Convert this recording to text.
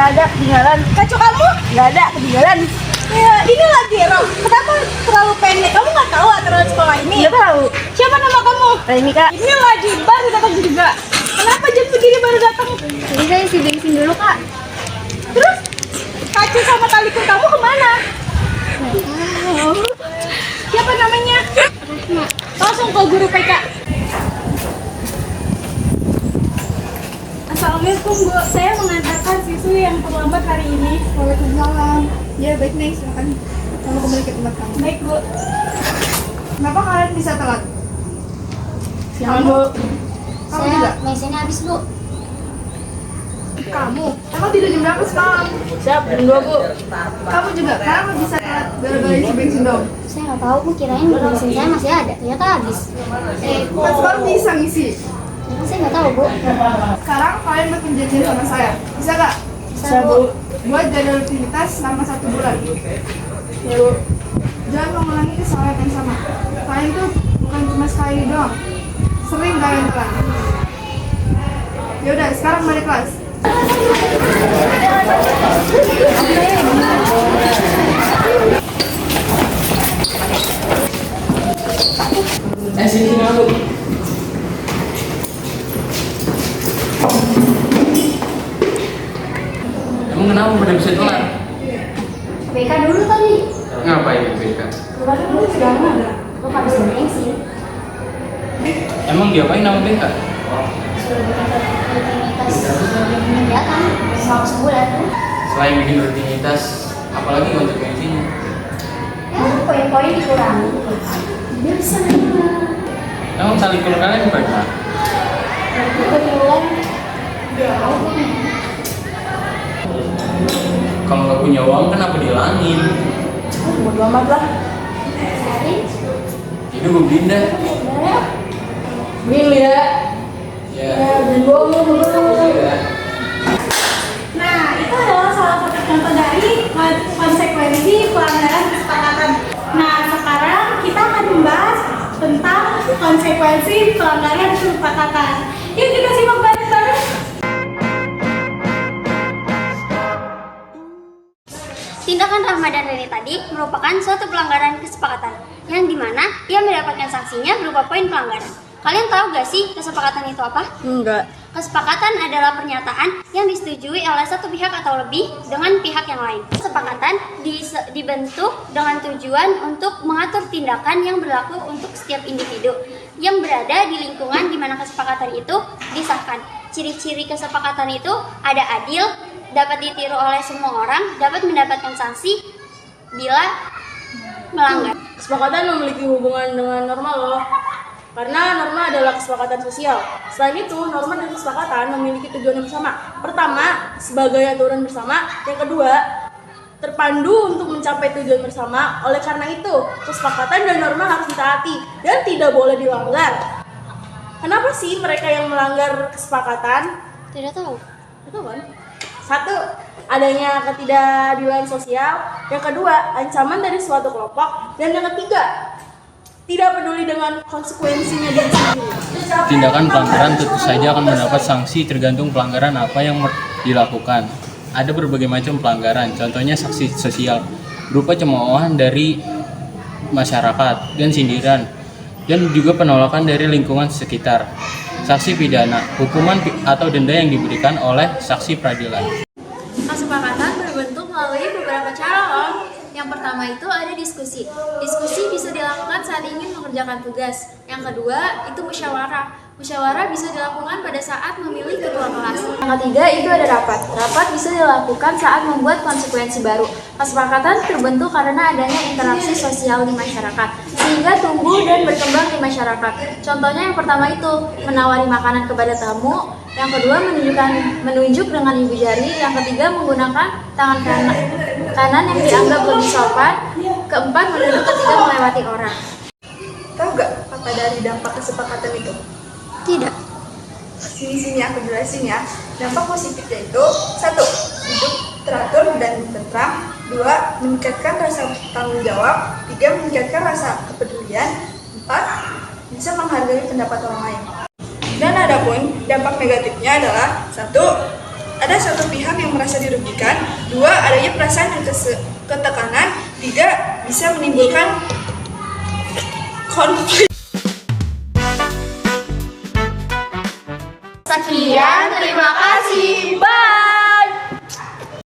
Nggak ada ketinggalan. Kacu kamu? Nggak ada ketinggalan. Ya, ini lagi Rom. Kenapa terlalu pendek? Kamu nggak tahu aturan sekolah ini? Nggak tahu. Siapa nama kamu? Ini Kak. Ini lagi baru datang juga. Kenapa jam segini baru datang? Jadi saya isi bensin dulu Kak. Terus kacu sama tali kur kamu kemana? Siapa namanya? Langsung ke guru PK. Assalamualaikum Bu, saya mengantarkan siswi yang terlambat hari ini. Waalaikumsalam. Ya baik nih, silakan. Kamu kembali ke tempat kamu. Baik Bu. Kenapa kalian bisa telat? Siapa Bu? Kamu juga? Bensinnya habis, Bu. Kamu? Emang tidak jam berapa sekarang? Siap, jam 2 Bu. Kamu juga? Kenapa bisa telat? Gara-gara isi bensin dong? Saya nggak tahu, Bu. Kirain bensin saya masih ada. Ternyata habis. Kan sekarang bisa ngisi. Ternyata saya nggak tahu, Bu. Sekarang kalian buat penjanjian sama saya. Bisa gak? Bisa, Bu. Buat jadwal rutinitas selama 1 bulan. Ya Bu. Jangan mengulangi kesalahan yang sama. Kalian tuh bukan cuma sekali doang. Sering kalian telat. Yaudah, sekarang balik kelas. Sini dulu. Emang kenapa pada bisa telat? BK dulu tadi. Ngapain BK? Keluar dulu sekarang. Lu nggak bisa bensin. Emang diapain nama BK? Suruh bikin rutinitas kegiatan selama sebulan. Selain bikin rutinitas, apalagi konsekuensinya? Ya, poin-poin dikurangi. Dia bisa nerima. Emang saling keluar kalian berapa? Itu bulan. Kalau nggak punya uang kenapa dihilangin? Bodo amat lah. Sehari. Itu gue beliin dah. Bil ya. Ya. Dan bohong. Ya. Nah, itu adalah salah satu contoh dari konsekuensi pelanggaran kesepakatan. Nah, sekarang kita akan membahas tentang konsekuensi pelanggaran kesepakatan. Yuk kita simak bareng-bareng. Tindakan Rahma dan Reni tadi merupakan suatu pelanggaran kesepakatan, yang dimana ia mendapatkan sanksinya berupa poin pelanggaran. Kalian tahu gak sih kesepakatan itu apa? Enggak. Kesepakatan adalah pernyataan yang disetujui oleh satu pihak atau lebih dengan pihak yang lain. Kesepakatan dibentuk dengan tujuan untuk mengatur tindakan yang berlaku untuk setiap individu yang berada di lingkungan di mana kesepakatan itu disahkan. Ciri-ciri kesepakatan itu ada adil, dapat ditiru oleh semua orang, dapat mendapatkan sanksi bila melanggar. Kesepakatan memiliki hubungan dengan norma loh. Karena norma adalah kesepakatan sosial. Selain itu, norma dan kesepakatan memiliki tujuan yang bersama. Pertama, sebagai aturan bersama. Yang kedua, terpandu untuk mencapai tujuan bersama. Oleh karena itu, kesepakatan dan norma harus ditaati dan tidak boleh dilanggar. Kenapa sih mereka yang melanggar kesepakatan? Tidak tahu. Itu kan? Satu, adanya ketidakadilan sosial. Yang kedua, ancaman dari suatu kelompok. Dan yang ketiga, tidak peduli dengan konsekuensinya diri sendiri. Tindakan pelanggaran tentu saja akan mendapat sanksi tergantung pelanggaran apa yang dilakukan. Ada berbagai macam pelanggaran, contohnya sanksi sosial berupa cemoohan dari masyarakat dan sindiran, dan juga penolakan dari lingkungan sekitar. Sanksi pidana, hukuman atau denda yang diberikan oleh saksi peradilan. Kesepakatan berbentuk melalui beberapa cara loh. Yang pertama itu ada diskusi. Diskusi bisa dilakukan saat ingin mengerjakan tugas. Yang kedua itu musyawarah. Musyawarah bisa dilakukan pada saat memilih ketua kelas. Yang ketiga itu ada rapat. Rapat bisa dilakukan saat membuat konsekuensi baru. Kesepakatan terbentuk karena adanya interaksi sosial di masyarakat, sehingga tumbuh dan berkembang di masyarakat. Contohnya yang pertama itu menawari makanan kepada tamu. Yang kedua menunjuk dengan ibu jari. Yang ketiga menggunakan tangan kanan yang dianggap lebih sopan. Keempat menunduk ketika melewati orang. Tahu gak apa dari dampak kesepakatan itu? Tidak. Sini aku jelasin ya. Dampak positifnya itu: 1. Hidup teratur dan tentram. 2. Meningkatkan rasa tanggung jawab. 3. Meningkatkan rasa kepedulian. 4. Bisa menghargai pendapat orang lain. Dan ada pun dampak negatifnya adalah: 1. ada satu pihak yang merasa dirugikan. 2. Adanya perasaan ketekanan. 3. Bisa menimbulkan konflik.